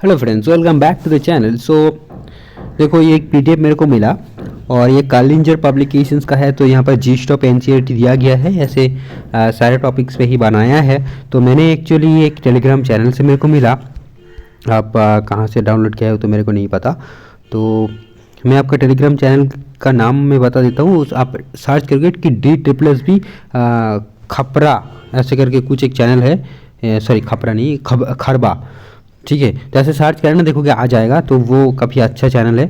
Hello friends, welcome back to the channel. देखो, ये एक पीडीएफ मेरे को मिला और ये कालिंजर पब्लिकेशंस का है। तो यहाँ पर जीस्ट ऑफ एनसीईआरटी दिया गया है, ऐसे सारे टॉपिक्स पे ही बनाया है। तो मैंने एक्चुअली ये एक टेलीग्राम चैनल से मेरे को मिला। आप कहाँ से डाउनलोड किया है तो मेरे को नहीं पता। तो मैं आपका टेलीग्राम चैनल का नाम मैं बता देता हूँ। आप सर्च करोगे कि DSSB खपरा ऐसे करके कुछ एक चैनल है। सॉरी, खपरा नहीं, खरबा, ठीक है। तो ऐसे सर्च करना, देखोगे आ जाएगा। तो वो काफ़ी अच्छा चैनल है,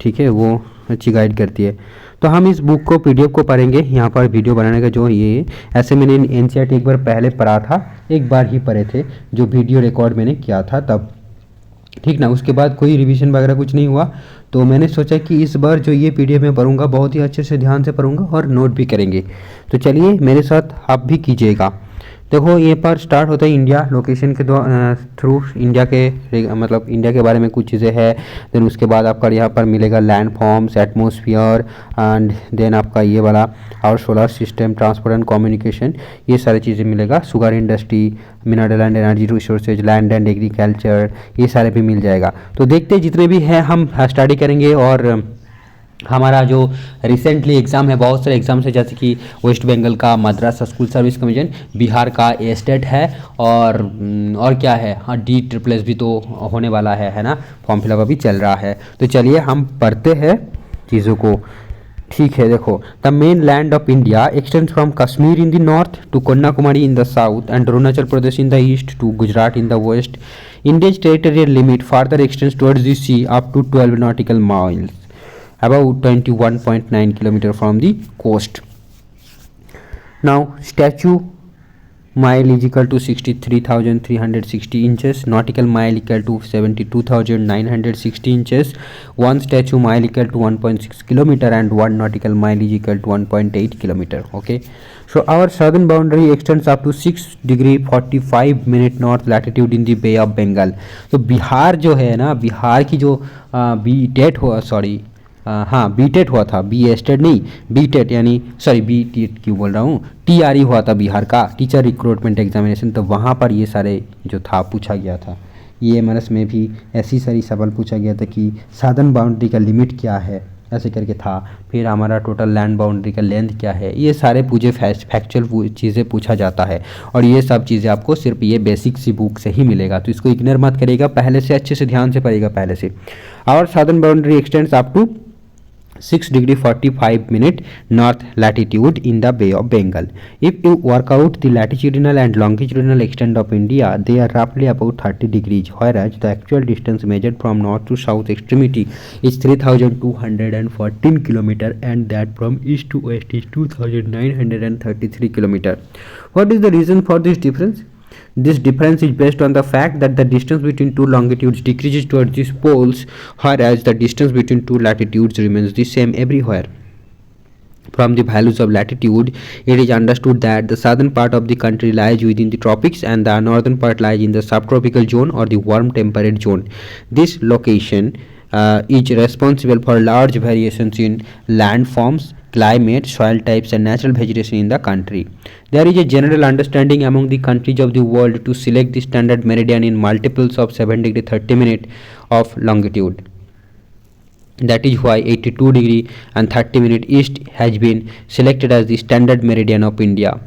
ठीक है, वो अच्छी गाइड करती है। तो हम इस बुक को पीडीएफ को पढ़ेंगे। यहाँ पर वीडियो बनाने का जो ये ऐसे मैंने एनसीईआरटी एक बार पहले पढ़ा था, एक बार ही पढ़े थे, जो वीडियो रिकॉर्ड मैंने किया था तब, ठीक ना। उसके बाद कोई रिवीजन वगैरह कुछ नहीं हुआ। तो मैंने सोचा कि इस बार जो ये पीडीएफ में पढ़ूंगा बहुत ही अच्छे से ध्यान से पढ़ूंगा और नोट भी करेंगे। तो चलिए मेरे साथ आप भी कीजिएगा। देखो, ये पर स्टार्ट होता है इंडिया लोकेशन के थ्रू, इंडिया के मतलब इंडिया के बारे में कुछ चीज़ें हैं। देन उसके बाद आपका यहाँ पर मिलेगा land forms, atmosphere, and then आपका ये वाला और solar system, transport and communication, ये सारी चीज़ें मिलेगा। Sugar industry, mineral and energy resources, land and agriculture, ये सारे भी मिल जाएगा। तो देखते जितने भी हैं हम स्टडी करेंगे। और हमारा जो रिसेंटली एग्ज़ाम है, बहुत सारे एग्ज़ाम्स है, जैसे कि वेस्ट बंगाल का Madras school service commission, Bihar का एस्टेट है, और क्या है, हाँ, DSSB भी तो होने वाला है ना, फॉर्म फिलअप अभी चल रहा है। तो चलिए हम पढ़ते हैं चीज़ों को, ठीक है। देखो, the mainland of India extends from Kashmir in the north to Kanyakumari in the south and Arunachal Pradesh in the east to Gujarat in the west. Indian territorial limit further extends towards the sea up to 12 nautical miles, about 21.9 km from the coast. Now, statute mile is equal to 63,360 inches, nautical mile equal to 72,960 inches, 1 statute mile equal to 1.6 km and 1 nautical mile is equal to 1.8 km. Okay, so our southern boundary extends up to 6 degree 45 minute north latitude in the Bay of Bengal. तो बिहार जो है ना, बिहार की जो B TET हुआ, sorry, हाँ, बीटेट हुआ था, बी एस्टेट नहीं, बीटेट यानी, सॉरी, बीटेट क्यों बोल रहा हूँ, TRE हुआ था बिहार का, टीचर रिक्रूटमेंट एग्जामिनेशन। तो वहाँ पर ये सारे जो था पूछा गया था। ये एमआरएस में भी ऐसी सारी सवाल पूछा गया था कि साधन बाउंड्री का लिमिट क्या है, ऐसे करके था। फिर हमारा टोटल लैंड बाउंड्री का लेंथ क्या है, ये सारे पूछे फैक्चुअल चीज़ें पूछा जाता है। और ये सब चीज़ें आपको सिर्फ ये बेसिक सी बुक से ही मिलेगा। तो इसको इग्नोर मत करिएगा, पहले से अच्छे से ध्यान से पढ़िएगा पहले से। और southern boundary extends up to 6 degree 45 minute north latitude in the Bay of Bengal. If you work out the latitudinal and longitudinal extent of India, they are roughly about 30 degrees, whereas the actual distance measured from north to south extremity is 3,214 km and that from east to west is 2,933 km. What is the reason for this difference? This difference is based on the fact that the distance between two longitudes decreases towards the poles, whereas the distance between two latitudes remains the same everywhere. From the values of latitude, it is understood that the southern part of the country lies within the tropics and the northern part lies in the subtropical zone or the warm temperate zone. This location is responsible for large variations in landforms, climate, soil types and natural vegetation in the country. There is a general understanding among the countries of the world to select the standard meridian in multiples of 7 degree 30 minute of longitude. That is why 82 degree and 30 minute east has been selected as the standard meridian of India.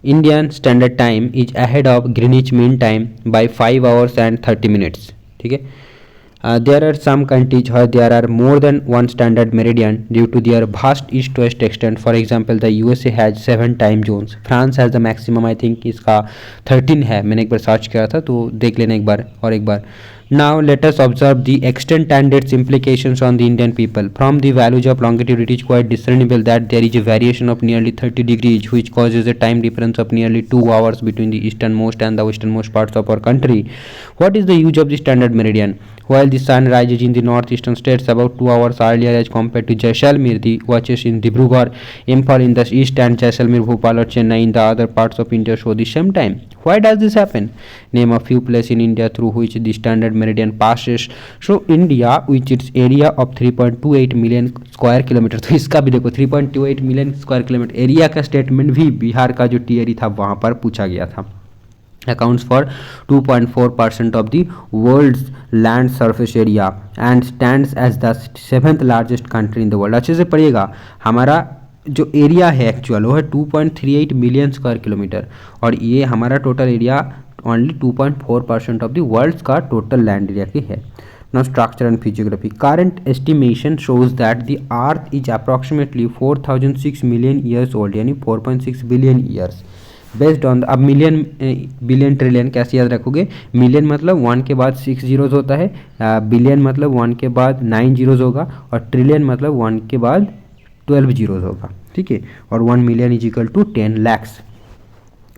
Indian Standard Time is ahead of Greenwich Mean Time by 5 hours and 30 minutes. ठीक है। There are some countries where there are more than one standard meridian due to their vast east-west extent. For example, the USA has 7 time zones. France has the maximum, I think इसका 13 है। मैंने एक बार search किया था, तो देख लेना एक बार और एक बार। Now let us observe the extent and its implications on the Indian people. From the values of longitude, it is quite discernible that there is a variation of nearly 30 degrees, which causes a time difference of nearly 2 hours between the easternmost and the westernmost parts of our country. What is the use of the standard meridian? While the sun rises in the northeastern states about 2 hours earlier as compared to Jaisalmer, the watches in Dibrugarh, Imphal in the east and Jaisalmer, Bhopal or Chennai in the other parts of India show the same time. Why does this happen? Name a few places in India through which the standard meridian passes. So India, which its area of 3.28 million square kilometer, तो इसका भी देखो 3.28 million square kilometre area का statement भी बिहार का जो टीएरी था वहाँ पर पूछा गया था। accounts for 2.4% of the world's land surface area and stands as the seventh largest country in the world. अच्छे से पढ़िएगा, हमारा जो एरिया है एक्चुअल वो है 2.38 मिलियन स्क्वायर किलोमीटर और ये हमारा total area only 2.4% of the world's का टोटल लैंड एरिया की है। Now structure and physiography. Current estimation shows that the Earth is approximately 4006 million years old, यानी 4.6 billion years. बेस्ड ऑन अब million billion trillion कैसे याद रखोगे? Million मतलब 1 के बाद 6 जीरोज होता है, बिलियन मतलब 1 के बाद 9 जीरोज होगा और ट्रिलियन मतलब 1 के बाद 12 जीरोज होगा, ठीक है। और 1 million is equal to 10 lakhs.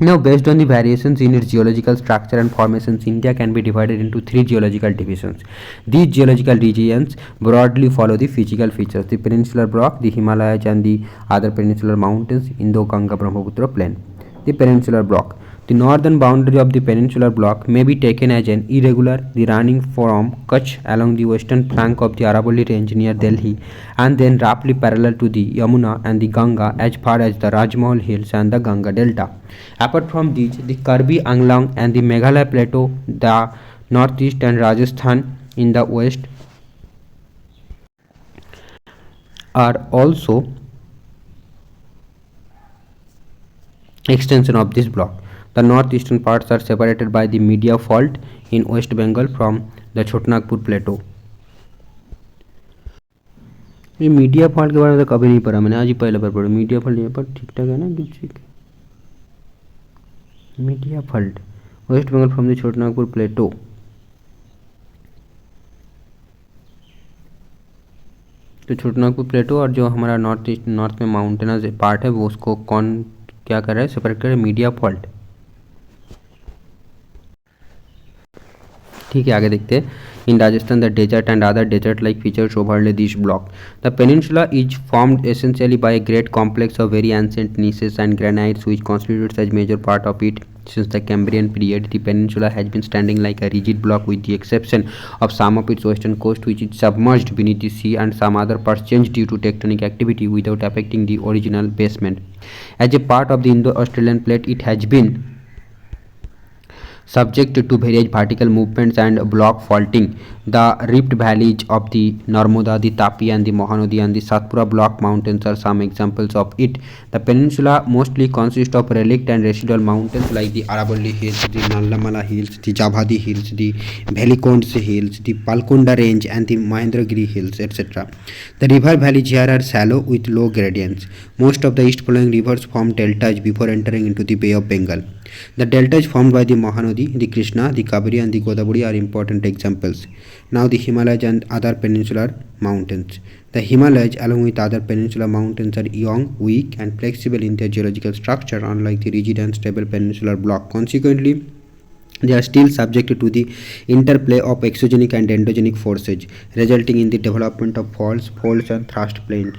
Now, based on the variations in its geological structure and formations, India can be divided into 3 geological divisions. These geological regions broadly follow the physical features: the peninsular block, the Himalayas, and the other peninsular mountains, Indo-Ganga-Brahmaputra plain. The peninsular block. The northern boundary of the peninsular block may be taken as an irregular, the running from Kutch along the western flank of the Aravalli range near Delhi, and then roughly parallel to the Yamuna and the Ganga as far as the Rajmahal Hills and the Ganga Delta. Apart from these, the Karbi Anglong and the Meghalaya Plateau, the northeast, and Rajasthan in the west are also extension of this block. The northeastern parts are separated by the Media Fault in West Bengal from the Chotnagpur Plateau. ये media fault के बारे में तो कभी नहीं पढ़ा मैंने, आज ही पहले बार पढ़ा। मीडिया फॉल्ट यहाँ पर ठीक ठाक है ना, ठीक। Media fault West Bengal from the Chhotanagpur plateau. तो छोटनागपुर प्लेटो और जो हमारा नॉर्थ में माउंटेनस पार्ट है वो उसको कौन क्या कर रहा है? सेपरेट कर रहा है, मीडिया फॉल्ट। ठीक है, आगे देखते हैं। In Rajasthan the desert and other desert like features overlay this block. The peninsula is formed essentially by a great complex of very ancient gneisses and granites which constitutes as major part of it. Since the Cambrian period, the peninsula has been standing like a rigid block with the exception of some of its western coast which is submerged beneath the sea and some other parts changed due to tectonic activity without affecting the original basement. As a part of the Indo-Australian plate, it has been subject to various vertical movements and block faulting. The rift valleys of the Narmada, the Tapi and the Mahanadi and the Satpura block mountains are some examples of it. The peninsula mostly consists of relict and residual mountains like the Aravalli Hills, the Nallamala Hills, the Javadi Hills, the Velikonds Hills, the Palkonda Range and the Mahendragiri Hills, etc. The river valleys here are shallow with low gradients. Most of the east flowing rivers form deltas before entering into the Bay of Bengal. The deltas formed by the Mahanadi, the Krishna, the Kaveri and the Godavari are important examples. Now the Himalayas and other peninsular mountains. The Himalayas along with other peninsular mountains are young, weak and flexible in their geological structure unlike the rigid and stable peninsular block. Consequently, they are still subject to the interplay of exogenic and endogenic forces resulting in the development of faults, folds and thrust plains.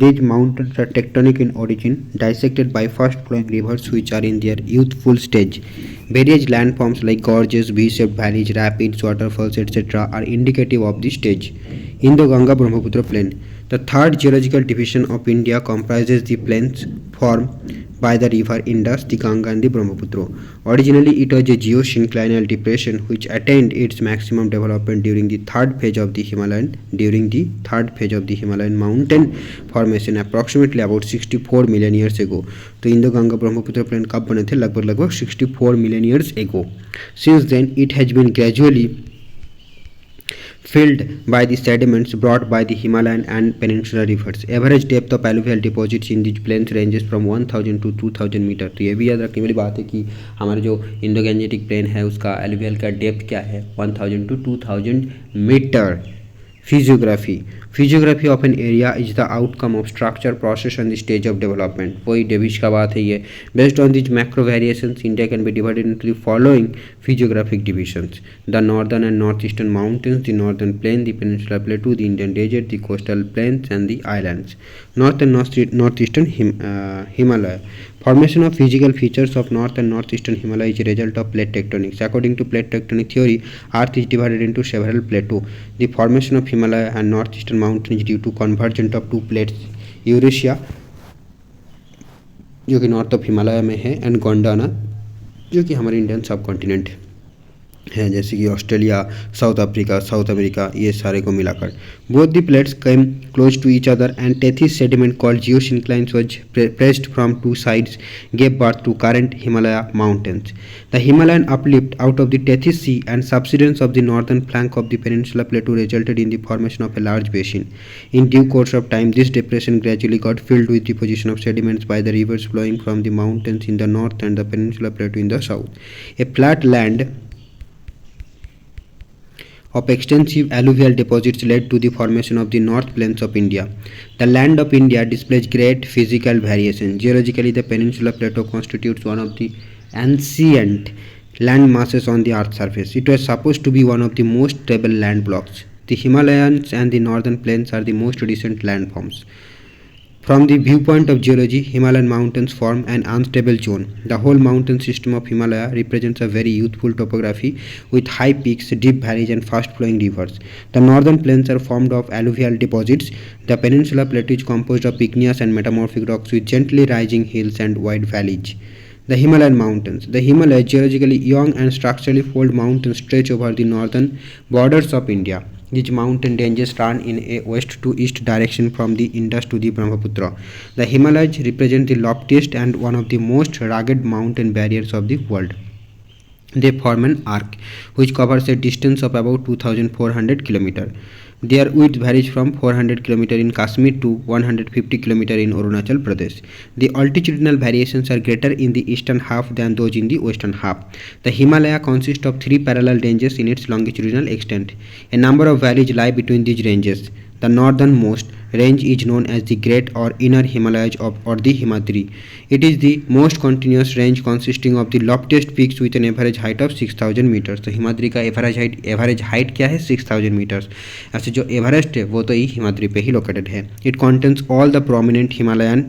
These mountains are tectonic in origin, dissected by fast-flowing rivers which are in their youthful stage. Various landforms like gorges, V-shaped valleys, rapids, waterfalls, etc. are indicative of this stage. Indo-Ganga-Brahmaputra Plain. The third geological division of India comprises the plains formed by the river Indus, the Ganga and the Brahmaputra. Originally, it was a geosynclinal depression which attained its maximum development during the third phase of the Himalayan mountain formation approximately about 64 million years ago. तो Indo Ganga Brahmaputra plane कब बने थे? लगभग 64 million years ago. Since then, it has been gradually filled by the sediments brought by the Himalayan and peninsular rivers. Average depth of alluvial deposits in these plains ranges from 1000 to 2000 metre. तो ये भी याद रखने वाली बात है कि हमारा जो इंडो गैंजेटिक प्लेन है उसका एलुवियल का डेप्थ क्या है? 1000 to 2000 metre. Physiography of an area is the outcome of structure, process and the stage of development. वही डेविस का बात है ये। Based on this macro variations, India can be divided into the following physiographic divisions: the northern and north eastern mountains, the northern plain, the peninsular plateau, the Indian desert, the coastal plains and the islands. North and north eastern Himalaya. Formation of physical features of north and northeastern Himalaya is a result of plate tectonics. According to plate tectonic theory, Earth is divided into several plateaus. The formation of Himalaya and northeastern mountains is due to convergence of two plates, Eurasia जो कि north of Himalaya में है, and गोंडाना जो कि हमारे Indian सब continent हैं, जैसे कि Australia, South Africa, South America, ये सारे को मिलाकर। Both the plates came close to each other and Tethys sediment called geosynclines was pressed from two sides gave birth to current Himalaya mountains. The Himalayan uplift out of the Tethys Sea and subsidence of the northern flank of the peninsula plateau resulted in the formation of a large basin. In due course of time, this depression gradually got filled with deposition of sediments by the rivers flowing from the mountains in the north and the peninsula plateau in the south. A flat land of extensive alluvial deposits led to the formation of the North Plains of India. The land of India displays great physical variation. Geologically, the Peninsula Plateau constitutes one of the ancient land masses on the Earth's surface. It was supposed to be one of the most stable land blocks. The Himalayas and the Northern Plains are the most recent landforms. From the viewpoint of geology, Himalayan mountains form an unstable zone. The whole mountain system of Himalaya represents a very youthful topography with high peaks, deep valleys, and fast-flowing rivers. The northern plains are formed of alluvial deposits. The peninsula plateau is composed of igneous and metamorphic rocks with gently rising hills and wide valleys. The Himalayan mountains. The Himalayas, geologically young and structurally fold mountains, stretch over the northern borders of India. These mountain ranges run in a west to east direction from the Indus to the Brahmaputra. The Himalayas represent the loftiest and one of the most rugged mountain barriers of the world. They form an arc which covers a distance of about 2400 km. Their width varies from 400 km in Kashmir to 150 km in Arunachal Pradesh. The altitudinal variations are greater in the eastern half than those in the western half. The Himalaya consists of three parallel ranges in its longitudinal extent. A number of valleys lie between these ranges. The northernmost range is known as the Great or Inner Himalayas or the Himadri. It is the most continuous range consisting of the loftiest peaks with an average height of 6000 meters. तो हिमाद्री का average height क्या है 6000 metres. ऐसे जो Everest है वो तो ये हिमाद्री पे ही लोकेटेड है। It contains all the prominent Himalayan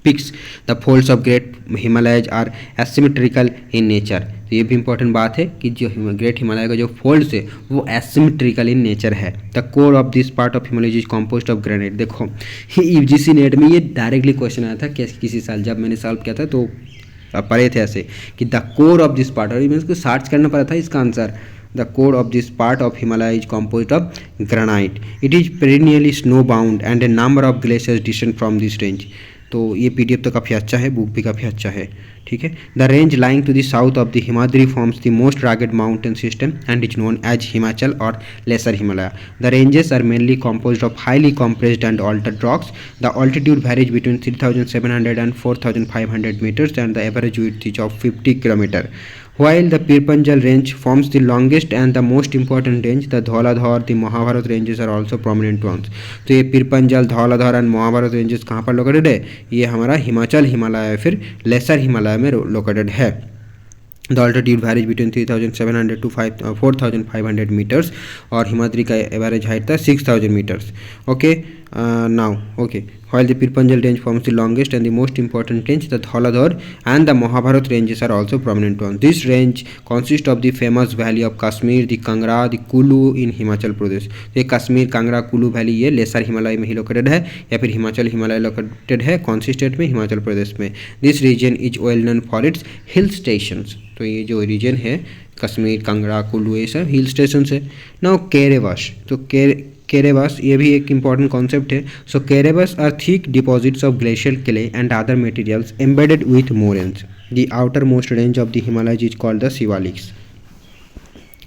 peaks. The folds of Great Himalayas are asymmetrical in nature. तो ये भी इंपॉर्टेंट बात है कि जो ग्रेट हिमालय का जो फोल्ड्स है वो एसिमेट्रिकल इन नेचर है. The core of this part of Himalaya is composed of granite. देखो यूजीसी नेट में ये डायरेक्टली क्वेश्चन आया था किसी साल जब मैंने सॉल्व किया था तो पढ़े थे ऐसे कि the core of this part, और मैं इसको सर्च करना पड़ा था इसका answer. The core of this part of Himalaya is composed of granite. It is perennially snow bound and a number of glaciers descend from this range. तो ये PDF तो काफ़ी अच्छा है, बुक भी काफ़ी अच्छा है. ठीक है. The range lying to the south of the Himadri forms the most rugged mountain system and is known as Himachal और lesser Himalaya. The ranges are mainly composed of highly compressed and altered rocks. The altitude varies between 3700 and 4500 meters and the average width is of 50 km. While the Pirpanjal range forms the longest and the most important range, the Dhauladhar, the Mahabharat ranges are also prominent ones. तो ये पिरपंजल, Dhauladhar and Mahabharat ranges कहाँ पर located है? ये हमारा हिमाचल हिमालय या फिर laser Himalaya में लोकेटेड है. The altitude varies between 3700 to 4500 meters और हिमाद्री का एवरेज हाइट था 6000 meters. Okay, now okay. While the Pirpanjal range forms the longest and the most important range, the Dhauladhar and the Mahabharat ranges are also prominent ones. This range consists of the famous valley of Kashmir, the Kangra, the Kulu in Himachal Pradesh. ये Kashmir, Kangra, Kullu valley ये laser Himalaya में ही located है या फिर Himachal Himalaya located है कौन सी state में? हिमाचल प्रदेश में. This region is well known for its hill stations. तो ये जो रीजन है कश्मीर, कांगड़ा, कुल्लू ये सब हिल स्टेशन है. नाउ केरेवाश. तो केरेवास ये भी एक इम्पॉर्टेंट कॉन्सेप्ट है. So karewas are thick deposits of glacial clay and other materials embedded with moraines. The outer most range of the Himalayas is called the Shiwaliks.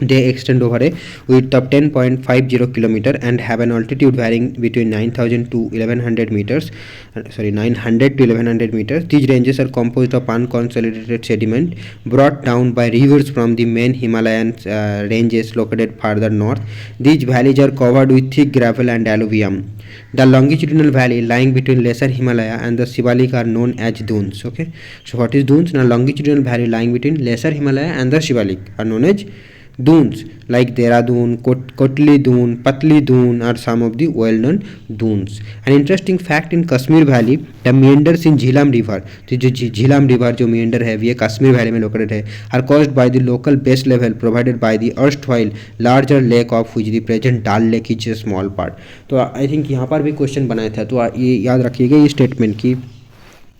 They extend over a width of 10.50 km and have an altitude varying between 900 to 1100 meters. These ranges are composed of unconsolidated sediment brought down by rivers from the main Himalayan ranges located further north. These valleys are covered with thick gravel and alluvium. The longitudinal valley lying between Lesser Himalaya and the Shivalik are known as dunes. Okay, so what is dunes? Now longitudinal valley lying between Lesser Himalaya and the Shivalik are known as dunes, like Dehradun, Kotli Dune, Patli Dune are some of the well-known dunes. An interesting fact in Kashmir Valley, the meanders in Jhelum River, तो जो झीलम river जो meander है ये Kashmir valley में located है, are caused by the local base level provided by the erstwhile larger lake of which the present Dal Lake is a small part. तो I think यहाँ पर भी क्वेश्चन बनाया था, तो ये याद रखिएगा ये स्टेटमेंट की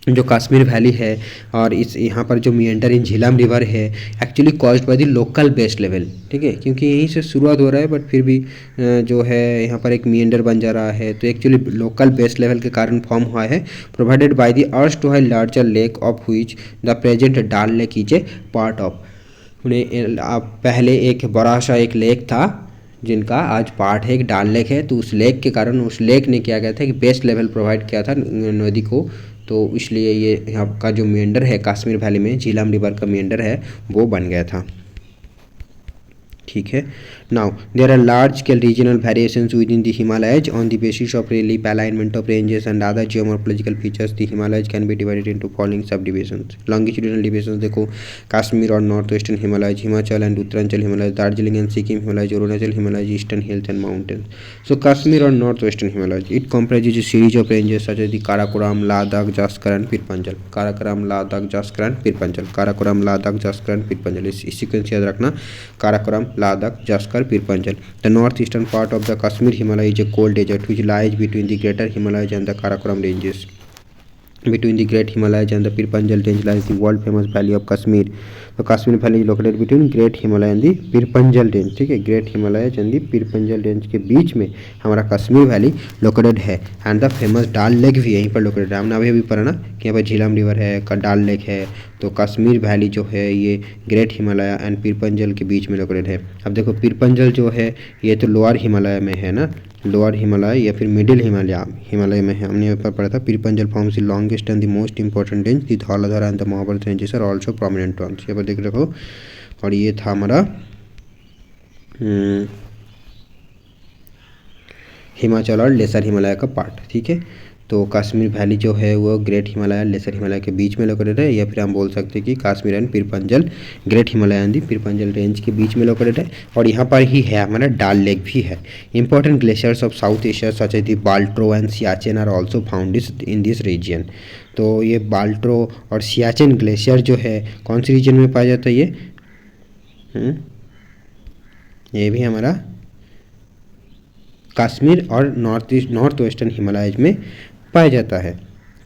जो कश्मीर वैली है और इस यहाँ पर जो मिएंडर इन झीलम रिवर है actually caused by the local base level, ठीक है, क्योंकि यहीं से शुरुआत हो रहा है बट फिर भी जो है यहाँ पर एक मिएंडर बन जा रहा है, तो एक्चुअली लोकल बेस लेवल के कारण फॉर्म हुआ है, provided by the erstwhile larger lake of which the present Dal lake is a part of. पहले एक बड़ा सा एक लेक था जिनका आज पार्ट है, एक डाल लेक है, तो उस लेक के कारण उस लेक ने किया गया था कि बेस लेवल प्रोवाइड किया था नदी को, तो इसलिए ये यहाँ का जो मेंडर है कश्मीर वैली में झीलम रिवर का मेंडर है वो बन गया था, ठीक है। Now there are large scale regional variations within the Himalayas on the basis of relief alignment of ranges and other geomorphological features. The Himalayas can be divided into following subdivisions. Longitudinal divisions देखो, कश्मीर और north western Himalayas, Himachal and Uttaranchal Himalayas, Darjeeling and Sikkim Himalayas, Arunachal Himalayas, eastern hills and mountains. So Kashmir और north western Himalayas it comprises a series of ranges such as the Karakoram, Ladakh, Jaskar and Pir Panjal। Karakoram, Ladakh, Zanskar and Pir Panjal, Karakoram, Ladakh, Zanskar and पीर पंजल, इस sequence याद रखना, Karakoram, Ladakh, Zanskar, Pir Panjal. The north eastern part of the Kashmir Himalaya is a cold desert which lies between the greater Himalayas and the Karakoram ranges. Between the Great Himalayas and the Pir Panjal range lies the world famous valley of Kashmir। तो Kashmir valley located between great Himalaya and the Pir Panjal range, ठीक है, great Himalayas and the Pir Panjal range के बीच में हमारा Kashmir valley located है। And the famous डाल lake भी यहीं पर लोकेटेड है। हमने अभी पढ़ा ना कि यहाँ पर झीलम रिवर है, डाल लेक है, तो कश्मीर वैली जो है ये ग्रेट हिमालय एंड पीर पंजल के बीच में लोकेटेड है। अब देखो पीर पंजल जो है ये तो लोअर हिमालय में है ना, लोअर हिमालय या फिर मिडिल हिमालय में है। हमने यहाँ पर पढ़ा था Pir Panjal forms the longest and the most important range. The Dhauladhar and the Mahabharat ranges are also prominent ones. यहाँ पर देख रखो, और ये था हमारा हिमाचल और लेसर हिमालय का पार्ट, ठीक है। तो कश्मीर वैली जो है वो ग्रेट हिमालय लेसर हिमालय के बीच में लोकेटेड है, या फिर हम बोल सकते हैं कि Kashmir and Pir Panjal great Himalaya and the Pir Panjal range के बीच में लोकेटेड है। और यहाँ पर ही है हमारा डाल लेक भी है। Important glaciers of South Asia such as the Baltoro and Siachen are also found in this region. तो ये बाल्ट्रो और सियाचिन ग्लेशियर जो है कौन सी रीजन में पाया जाता है ये भी हमारा कश्मीर और नॉर्थ वेस्टर्न हिमालयज में पाया जाता है,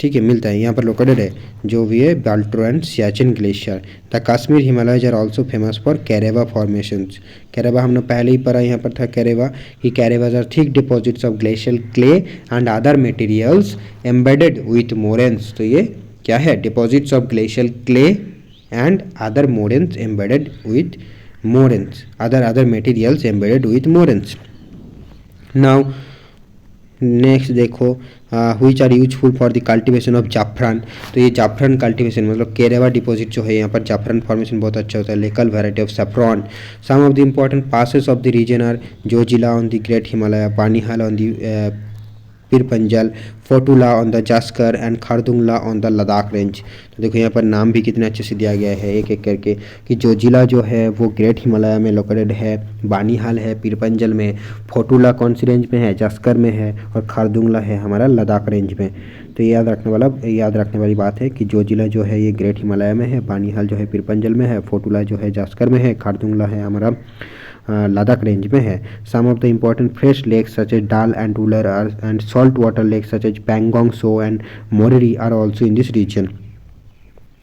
ठीक है, मिलता है। यहाँ पर लोकेटेड है जो भी है Baltoro and Siachen glacier. The Kashmir Himalayas are also famous for karewa formations. Karewa हमने पहले ही पढ़ा, यहाँ पर था कैरेवा कि karewas are thick deposits of glacial clay and other materials embedded with moraines. तो ये क्या है, deposits of glacial clay and other moraines embedded with moraines, other materials embedded with moraines. Now next देखो which are useful for the cultivation of जाफरान। तो ये जाफरान cultivation मतलब केरेवा deposit जो है यहाँ पर जाफरान फॉर्मेशन बहुत अच्छा होता है। Local variety of saffron. Some of the important passes of the region are Zojila on the great Himalaya, Banihal on the Pir Panjal, Fotula on the Zaskar and Khardungla on the Ladakh range. तो देखो यहाँ पर नाम भी कितने अच्छे से दिया गया है एक एक करके कि जोजिला जो है वो ग्रेट हिमालय में लोकेटेड है, बानीहाल है पीर पंजल में, फोटुला कौन सी रेंज में है, जास्कर में है, और खारदुंगला है हमारा लद्दाख रेंज में। तो ये याद रखने वाली बात है कि जोजिला जो है ये ग्रेट हिमालय में है, बानीहाल जो है पीर पंजल में है, फोटुला जो है जास्कर में है, खारदुंगला है हमारा लद्दाख रेंज में है। Some of the important fresh lakes such as Dal and Wular and salt water lakes such as Pangong Tso and Moriri are also in this region,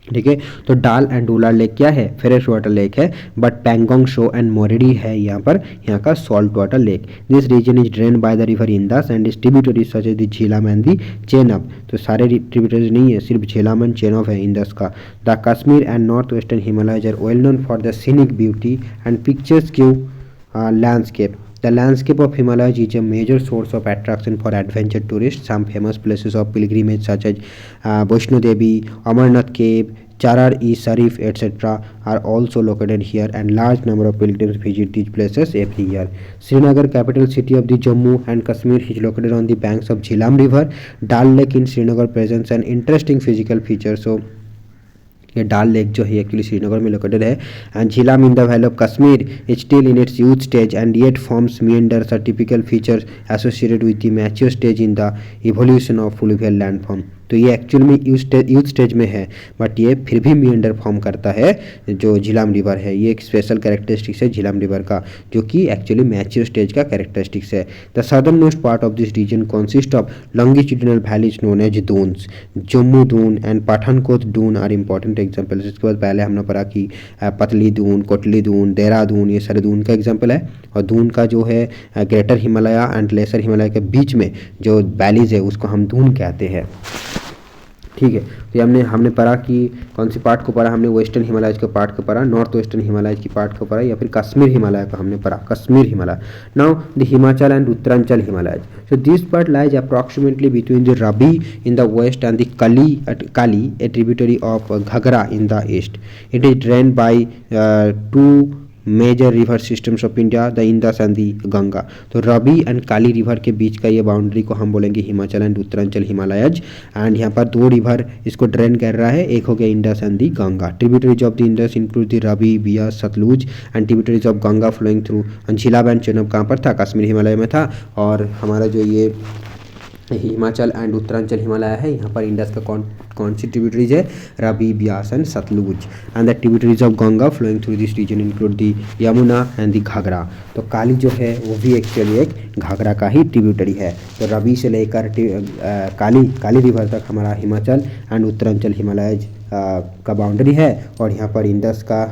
ठीक है। तो डाल एंड उलर लेक क्या है, फ्रेश वाटर लेक है, बट पैंगोंग शो एंड मोरेरी है यहाँ पर यहाँ का salt water lake. This region is drain by the river Indus and is tributaries such as the Jhelum and the Chenab. तो सारे ट्रिब्यूटरीज नहीं है, सिर्फ झेलम एंड चेनाब है इंदस का। The Kashmir and north western Himalayas are well known for the scenic beauty and picturesque landscape. The landscape of Himalayas is a major source of attraction for adventure tourists. Some famous places of pilgrimage such as Vaishno Devi, Amarnath Cave, Charar-e-Sharif, etc. are also located here, and large number of pilgrims visit these places every year. Srinagar, capital city of the Jammu and Kashmir, is located on the banks of Jhelum River. Dal Lake in Srinagar presents an interesting physical feature. So ये डाल lake जो है actually Srinagar में located है। And Jhelum in the valley of Kashmir is still in its youth stage and yet forms meanders are typical features associated with the mature stage in the evolution of fluvial landform. तो ये actual में youth stage में है, but ये फिर भी मीएंडर form करता है। जो झीलाम रिवर है ये एक स्पेशल कैरेक्टरिस्टिक्स है झीलाम रिवर का, जो कि एक्चुअली मैच्योर स्टेज का कैरेक्टरिस्टिक्स है। The southern most part of this region consist of longitudinal valleys known as duns. Jammu Dun and Pathankot Dun are important examples. इसके बाद पहले हमने पढ़ा कि पतली दून, कोटली दून, देहरादून, ये सारे दून का एग्जाम्पल है। और दून का जो है greater Himalaya and lesser Himalaya के बीच में जो वैलीज है उसको हम दून कहते हैं। ठीक है, तो हमने पढ़ा कि कौन सी पार्ट को पढ़ा हमने, वेस्टर्न हिमालय के पार्ट को पढ़ा, नॉर्थ वेस्टर्न हिमालय की पार्ट को पढ़ा, या फिर कश्मीर हिमालय का हमने पढ़ा, Kashmir Himalaya. Now the Himachal and Uttaranchal Himalaya, so this part lies approximately between the Ravi in the west and the Kali a tributary of Ghaghara in the east. It is drain by two major river systems of India, the Indus and the Ganga. तो Ravi and Kali river के बीच का ये boundary को हम बोलेंगे Himachal and Uttaranchal Himalayas. And यहाँ पर दो रिवर इसको ड्रेन कर रहा है, एक हो गया Indus and the Ganga. Tributaries of the Indus include the Ravi, Beas, Sutlej and tributaries of Ganga flowing through Jhelum and Chenab. कहाँ पर था? कश्मीर हिमालय में था। और हमारा जो ये हिमाचल एंड उत्तरांचल हिमालय है, यहाँ पर इंडस का कौन सी ट्रिब्यूटरीज है? Ravi, Beas and Sutlej. And the tributaries of Ganga flowing through this region include the Yamuna and the Ghaghara. तो काली जो है वो भी एक्चुअली एक घाघरा का ही ट्रिब्यूटरी है। तो रबी से लेकर काली रिवर तक हमारा हिमाचल एंड उत्तरांचल हिमालय का बाउंड्री है। और यहाँ पर इंडस का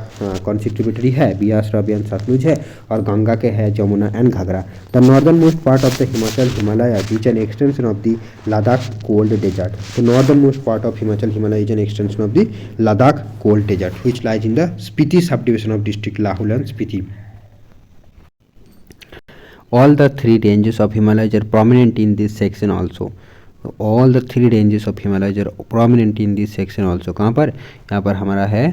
कौन सी ट्रिब्यूटरी है? बियास, रबी एंड सतलुज है। और गंगा के है Jamuna and Ghaghara. The northern most part of the Himachal Himalaya is an extension of the Ladakh cold desert. तो northern most part of Himachal Himalaya is an extension of the Ladakh cold desert which lies in the Spiti sub division of district Lahaul and Spiti. All the three ranges of Himalayas are prominent in this section also. All the three ranges of Himalayas are prominent in this section also. कहाँ पर? यहाँ पर हमारा है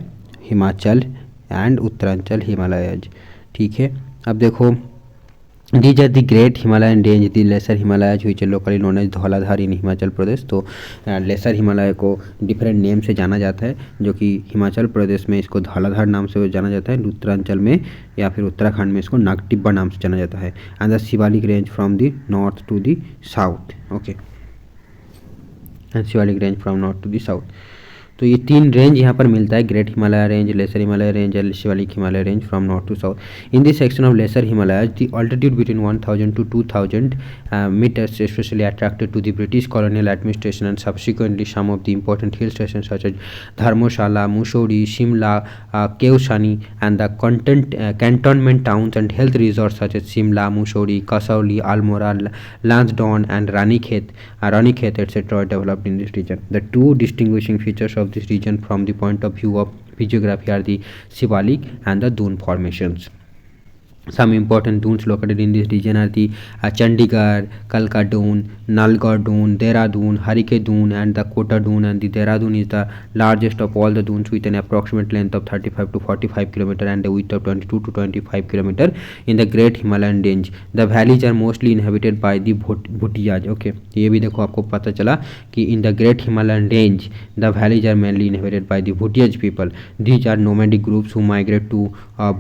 Himachal and Uttaranchal Himalayas. ठीक है, अब देखो these are the great Himalayan range, the lesser Himalayas which are locally known as Dhauladhar in Himachal Pradesh. तो लेसर हिमालय को डिफरेंट नेम से जाना जाता है, जो कि हिमाचल प्रदेश में इसको धौलाधार नाम से जाना जाता है, उत्तरांचल में या फिर उत्तराखंड में इसको नागटिब्बा नाम से जाना जाता है। And the Shiwalik range from the north to the south. Okay, and Shiwalik range from north to the south. तो ये तीन रेंज यहाँ पर मिलता है, great Himalaya range, lesser Himalaya range and Shiwalik Himalaya range from north to south. In this section of lesser Himalaya the altitude between 1000 to 2000 meters especially attracted to the British colonial administration and subsequently some of the important hill stations such as Dharmshala, Mussoorie, Shimla, Keohsani and the cantonment towns and health resorts such as Shimla, Mussoorie, Kasauli, Almora, Lansdowne and Ranikhet etc. are developed in this region. The two distinguishing features of this region from the point of view of physiography are the Shivalik and the dune formations. Some important dunes located in this region are the Chandigarh, Kalka Dune, Nalgaon Dune, Dehradun, Harike Dune and the Kota Dune. And the Dehradun is the largest of all the dunes with an approximate length of 35 to 45 km and a width of 22 to 25 km in the Great Himalayan Range. The valleys are mostly inhabited by the Bhutiyas. Okay, ये भी देखो आपको पता चला कि in the Great Himalayan Range the valleys are mainly inhabited by the Bhutiyas people. These are nomadic groups who migrate to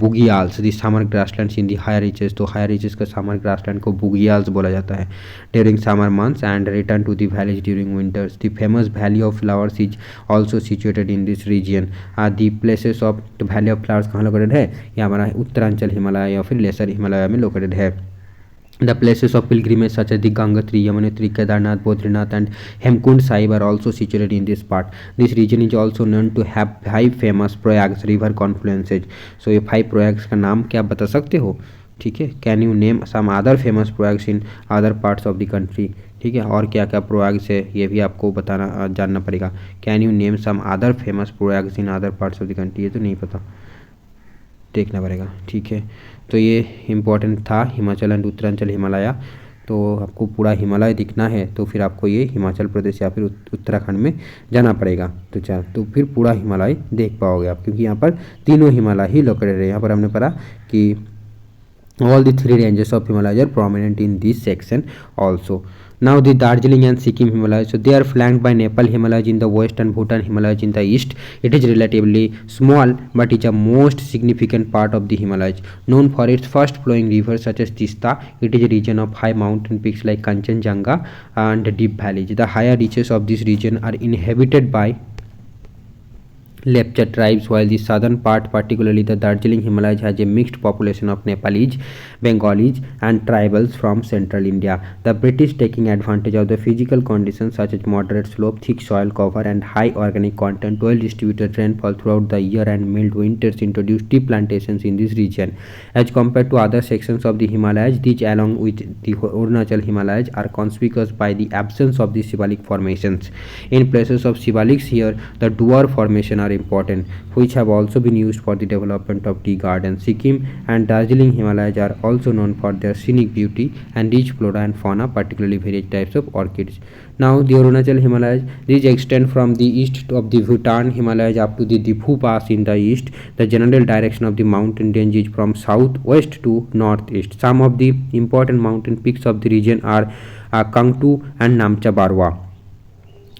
Bugyals, the summer grasslands in the higher reaches। तो higher reaches का summer grassland को बुगियाल्स बोला जाता है during summer months and return to the valleys during winters. The famous valley of flowers is also situated in this region. The places of valley of flowers कहाँ located है? ये हमारा उत्तरांचल हिमालय या फिर लेसर हिमालय में लोकेटेड है। The places of pilgrimage such as the Gangotri, Yamunotri, Kedarnath, Badrinath and Hemkund Sahib are also situated in this part. This region is also known to have 5 famous Prayags river confluences. So ये 5 Prayags का नाम क्या बता सकते हो? ठीक है, can you name some other famous prayags in other parts of the country? ठीक है, और क्या क्या प्रयाग्स है ये भी आपको बताना जानना पड़ेगा। Can you name some other famous prayags in other parts of the country? ये तो नहीं पता, देखना पड़ेगा। ठीक है, तो ये इम्पोर्टेंट था हिमाचल एंड उत्तरांचल हिमालय। तो आपको पूरा हिमालय दिखना है तो फिर आपको ये हिमाचल प्रदेश या फिर उत्तराखंड में जाना पड़ेगा। तो फिर पूरा हिमालय देख पाओगे आप, क्योंकि यहाँ पर तीनों हिमालय ही लोकेटेड है। यहाँ पर हमने पढ़ा कि All the three ranges of Himalayas are prominent in this section also. Now the Darjeeling and Sikkim Himalayas, so they are flanked by Nepal Himalayas in the west and Bhutan Himalayas in the east. It is relatively small but is a most significant part of the Himalayas. Known for its fast flowing rivers such as Tista, it is a region of high mountain peaks like Kanchenjunga and deep valleys. The higher reaches of this region are inhabited by Lepcha tribes, while the southern part, particularly the Darjeeling Himalayas, has a mixed population of Nepalese, Bengalis, and tribals from central India. The British, taking advantage of the physical conditions such as moderate slope, thick soil cover, and high organic content, well distributed rainfall throughout the year, and mild winters, introduced tea plantations in this region. As compared to other sections of the Himalayas, these, along with the Arunachal Himalayas, are conspicuous by the absence of the Shivalik formations. In places of Shivaliks here, the Duar formation are important, which have also been used for the development of tea gardens. Sikkim and Darjeeling Himalayas are also known for their scenic beauty and rich flora and fauna, particularly various types of orchids. Now the Arunachal Himalayas, these extend from the east of the Bhutan Himalayas up to the Diphu Pass in the east. The general direction of the mountain range is from southwest to northeast. Some of the important mountain peaks of the region are Kangtu and Namcha Barwa.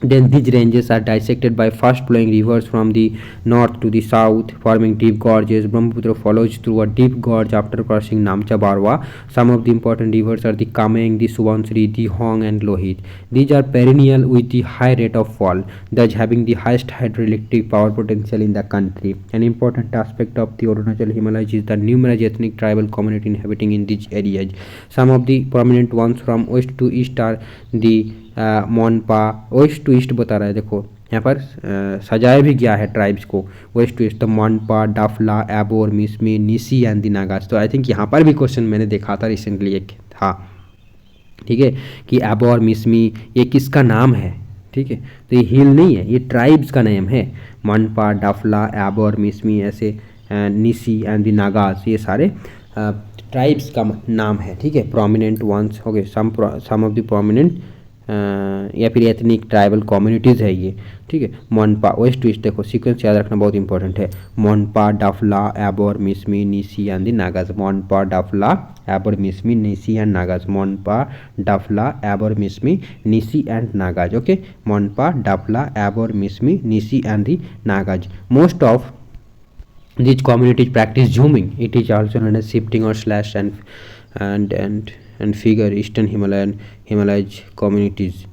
Then these ranges are dissected by fast flowing rivers from the north to the south, forming deep gorges. Brahmaputra follows through a deep gorge after crossing Namcha Barwa. Some of the important rivers are the Kameng, the Subansiri, the Hong, and Lohit. These are perennial with the high rate of fall, thus having the highest hydroelectric power potential in the country. An important aspect of the Arunachal Himalayas is the numerous ethnic tribal community inhabiting in these areas. Some of the prominent ones from west to east are the Monpa, west to east बता रहा है, देखो यहाँ पर सजाया भी गया है ट्राइब्स को वेस्ट टू ईस्ट, तो मोनपा, डाफला, एबोर, मिसमी, निसी एंड दी नागाज। तो आई थिंक यहाँ पर भी क्वेश्चन मैंने देखा था रिसेंटली एक था, ठीक है, कि एबोर मिसमी ये किसका नाम है, ठीक है, तो ये हिल नहीं है, ये ट्राइब्स का नेम है। मोनपा, डाफला, एबोर, मिसमी, ऐसे निसी एंड दी नागाज, ये सारे ट्राइब्स का नाम है, ठीक है, प्रोमिनेंट वंस हो गए, सम ऑफ द प्रोमिनेंट या फिर एथनिक ट्राइबल कम्युनिटीज़ है ये, ठीक है। मोनपा, वेस्ट टू ईस्ट, देखो सीक्वेंस याद रखना बहुत इंपॉर्टेंट है। Monpa, Dafla, Abor, Mishmi, Nishi and the Nagas. Monpa, Dafla, Abor, Mishmi, Nishi and Nagas. Monpa, Dafla, Abor, Mishmi, Nishi and Nagas. Okay, Monpa, Dafla, Abor, Mishmi, Nishi and the Nagas. Most of these communities practice zooming. It is also known as shifting or slash and figure. Eastern Himalayas communities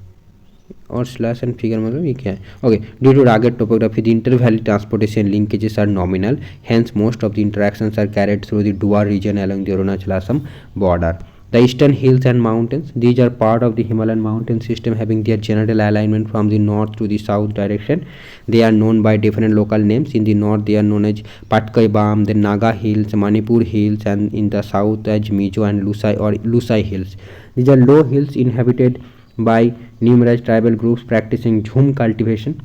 और slash and figure मतलब ये क्या है? Okay, due to rugged topography, the inter-valley transportation linkages are nominal. Hence, most of the interactions are carried through the Duar region along the Arunachal Assam border. The eastern hills and mountains, these are part of the Himalayan mountain system, having their general alignment from the north to the south direction. They are known by different local names. In the north, they are known as Patkai Bam, the Naga Hills, Manipur Hills, and in the south as Mizo and Lusai Hills. These are low hills inhabited by numerous tribal groups practicing झूम cultivation.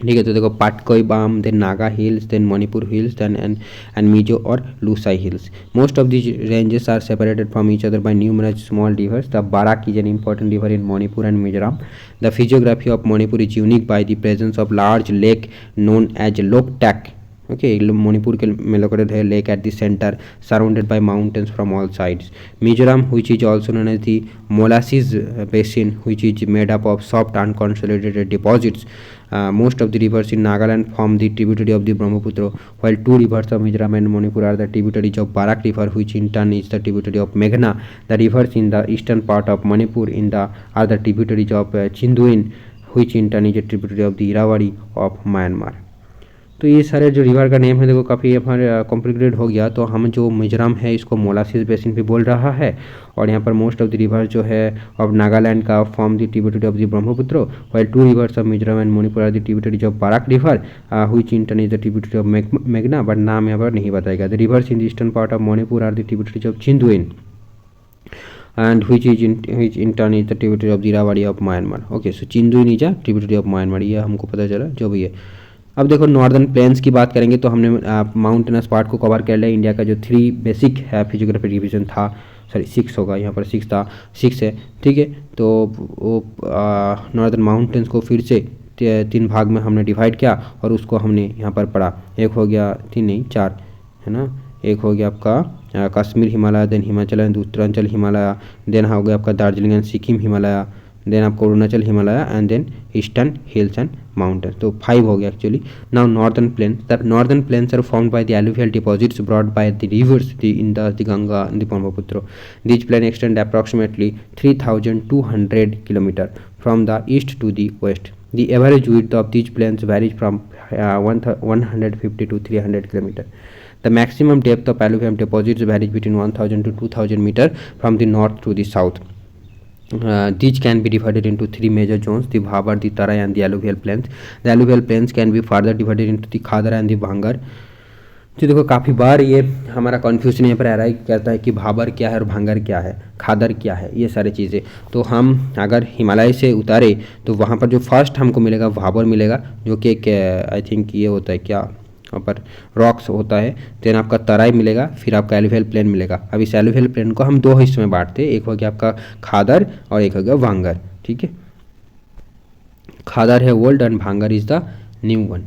ठीक है, तो देखो Patkai Bum, then Naga hills, then Manipur hills, then and Mizo और Lushai hills. Most of these ranges are separated from each other by numerous small rivers. The Barak is an important river in Manipur and Mizoram. The physiography of Manipur is unique by the presence of large lake known as Loktak. Okay, Manipur में located है lake at the center, surrounded by mountains from all sides. Mizoram, which is also known as the Molasses Basin, which is made up of soft unconsolidated deposits. Most of the rivers in Nagaland form the tributary of the Brahmaputra, while two rivers of Mizoram and Manipur are the tributaries of Barak River, which in turn is the tributary of Meghna. The rivers in the eastern part of Manipur are the tributaries of Chinduin, which in turn is a tributary of the Irrawaddy of Myanmar. तो ये सारे जो river का name है देखो काफ़ी हमारे complicated हो गया। तो हम जो मिजोरम है इसको मोलासिस बेसिन भी बोल रहा है, और यहाँ पर मोस्ट ऑफ द रिवर जो है ऑफ नागालैंड का form the tributary of the Brahmaputra, while two rivers of Mizoram and Manipur are the tributaries of Barak river, which in turn is the tributary of मेघना, बट नाम यहाँ पर नहीं बताएगा। The rivers in the eastern part of Manipur are the tributaries of Chindwin and which in turn is the tributary of the Irrawaddy of Myanmar. Okay, so Chinduin is a tributary of Myanmar, ये हमको पता चला जो भी है। अब देखो northern plains की बात करेंगे तो हमने माउंटेनस पार्ट को कवर कर लिया। इंडिया का जो 3 बेसिक है फिजियोग्राफी डिवीजन था, सॉरी 6 होगा, यहाँ पर 6 था, 6 है, ठीक है। तो वो नॉर्दर्न माउंटेन्स को फिर से 3 भाग में हमने डिवाइड किया और उसको हमने यहाँ पर पढ़ा। एक हो गया 3 नहीं 4 है ना, एक हो गया आपका Kashmir Himalaya, then Himachal and Uttaranchal Himalaya, then हो गया आपका दार्जिलिंग एंड सिक्किम हिमालय, देन आपका Arunachal Himalaya and then eastern hills and mountains. तो 5 हो गया actually. Now northern plain, the northern plains are formed by the alluvial deposits brought by the rivers the Indus, the Ganga and the Brahmaputra. These plains extend approximately 3,200 km from the east to the west. The average width of these plains varies from 150 to 300 km. The maximum depth of alluvium deposits varies between 1,000 to 2,000 meter from the north to the south. These can be divided into 3 major zones: the Bhabar, the Tarai and the alluvial plains. The alluvial plains can be further divided into the Khadar and the Bhangar. तो देखो काफ़ी बार ये हमारा confusion यहाँ पर आ रहा है, कहता है कि भाबर क्या है और भांगर क्या है, खादर क्या है, ये सारी चीज़ें। तो हम अगर हिमालय से उतारे तो वहाँ पर जो फर्स्ट हमको मिलेगा भाबर मिलेगा, जो कि एक आई थिंक ये होता है क्या, वहाँ पर रॉक्स होता है। देन आपका तराई मिलेगा, फिर आपका एलुवियल प्लेन मिलेगा। अब इस एलुवियल प्लेन को हम 2 हिस्सों में बांटते हैं, एक हो गया आपका खादर और एक हो गया भांगर। ठीक है, खादर है ओल्ड एंड भांगर इज द न्यू वन।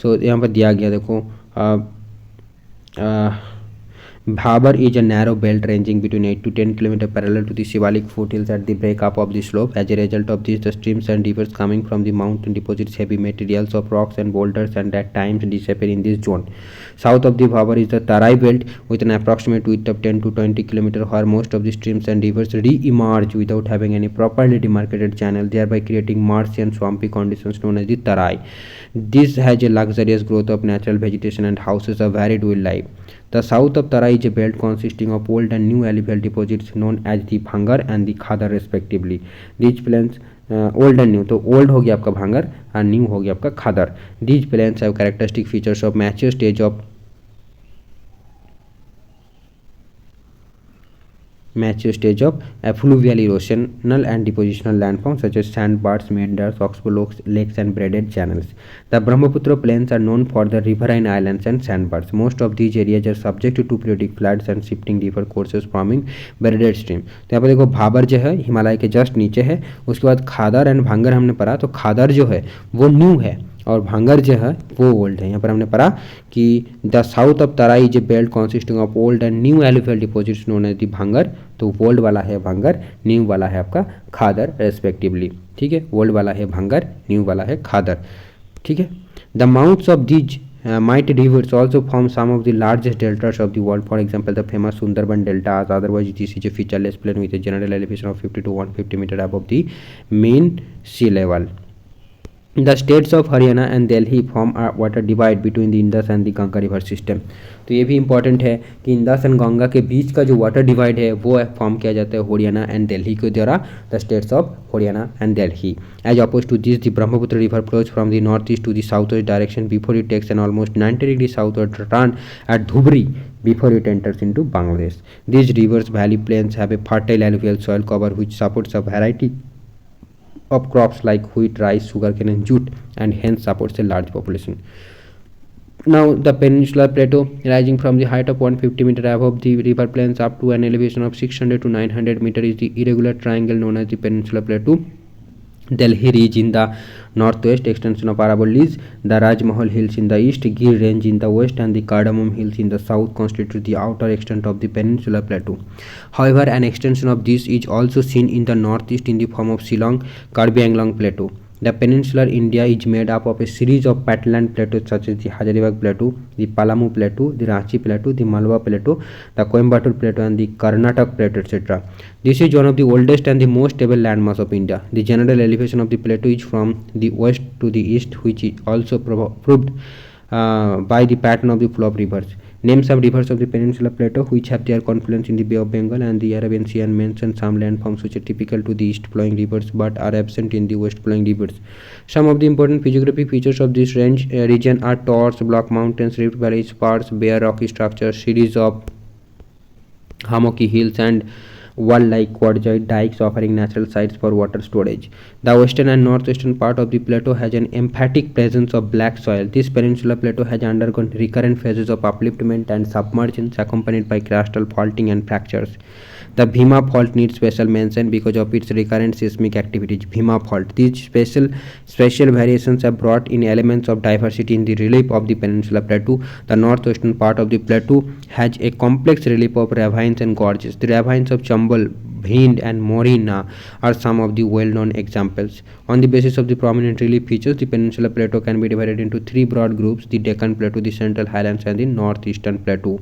सो यहाँ पर दिया गया देखो, Bhabar is a narrow belt ranging between 8 to 10 km parallel to the Shivalik foothills at the break up of the slope. As a result of this, the streams and rivers coming from the mountain deposits heavy materials of rocks and boulders and at times disappear in this zone. South of the Bhabar is the Tarai belt with an approximate width of 10 to 20 km, where most of the streams and rivers re-emerge without having any properly demarcated channel, thereby creating marshy and swampy conditions known as the Tarai. This has a luxurious growth of natural vegetation and houses a varied wildlife. The south of Tarai is a belt consisting of old and new alluvial deposits known as the Bhangar and the Khadar respectively. These plains old and new, तो old हो गया आपका भांगर और new हो गया आपका खादर. These plains have characteristic features of mature stage of effluvial erosional and depositional landforms such as sandbars, meanders, oxbow lakes and braided channels. The Brahmaputra plains are known for the riverine islands and sandbars. Most of these areas are subject to periodic floods and shifting river courses forming braided stream. तो यहाँ पर देखो भाबर जो है हिमालय के just नीचे है, उसके बाद खादर एंड भांगर हमने पढ़ा, तो खादर जो है वो न्यू है और भांगर जो है वो ओल्ड है। यहाँ पर हमने पढ़ा कि the south of Terai is a belt consisting of old and new alluvial deposits known as the bhangar. तो ओल्ड वाला है भांगर, न्यू वाला है आपका खादर रेस्पेक्टिवली। ठीक है, ओल्ड वाला है भांगर, न्यू वाला है खादर। ठीक है, the mouths of these mighty rivers also form some of the largest deltas of the world. For example, the famous Sundarban Delta. Otherwise, this is a featureless plain with a general elevation of 50 to 150 meter above the mean sea level. The states of Haryana and Delhi form a water divide between the Indus and the Ganga river system. तो ये भी important है कि Indus and Ganga के बीच का जो water divide है वो फॉर्म किया जाता है हरियाणा एंड दिल्ली के द्वारा, the states of Haryana and Delhi. As opposed to this the Brahmaputra river flows from the north east to the south west direction before it takes an almost 90 degree southward turn at Dhubri before it enters into Bangladesh. These rivers valley plains have a fertile alluvial soil cover which supports a variety of crops like wheat, rice, sugarcane and jute, and hence supports a large population. Now the peninsular plateau rising from the height of 150 meter above the river plains up to an elevation of 600 to 900 meter is the irregular triangle known as the peninsular plateau. Delhi Ridge in the northwest extension of Aravallis, the Rajmahal Hills in the east, Gir Range in the west and the Cardamom Hills in the south constitute the outer extent of the peninsular plateau. However, an extension of this is also seen in the northeast in the form of Shillong Karbi Anglong Plateau. The peninsular India is made up of a series of patland plateaus such as the Hazaribagh Plateau, the Palamu Plateau, the Ranchi Plateau, the Malwa Plateau, the Coimbatore Plateau and the Karnataka Plateau, etc. This is one of the oldest and the most stable landmass of India. The general elevation of the plateau is from the west to the east, which is also proved by the pattern of the flow of rivers. Name some rivers of the peninsular plateau which have their confluence in the Bay of Bengal and the Arabian Sea, and mention some landforms which are typical to the east flowing rivers but are absent in the west flowing rivers. Some of the important physiographic features of this region are tors, block mountains, rift valleys, sparse, bare rocky structures, series of hummocky hills and wall-like quadruped dikes offering natural sites for water storage. The western and northwestern part of the plateau has an emphatic presence of black soil. This peninsular plateau has undergone recurrent phases of upliftment and submergence accompanied by crustal faulting and fractures. The Bhima fault needs special mention because of its recurrent seismic activities. Bhima fault. These special variations have brought in elements of diversity in the relief of the Peninsula Plateau. The northwestern part of the plateau has a complex relief of ravines and gorges. The ravines of Chambal, Bhind and Morina are some of the well-known examples. On the basis of the prominent relief features, the Peninsula Plateau can be divided into three broad groups: the Deccan Plateau, the Central Highlands and the Northeastern Plateau.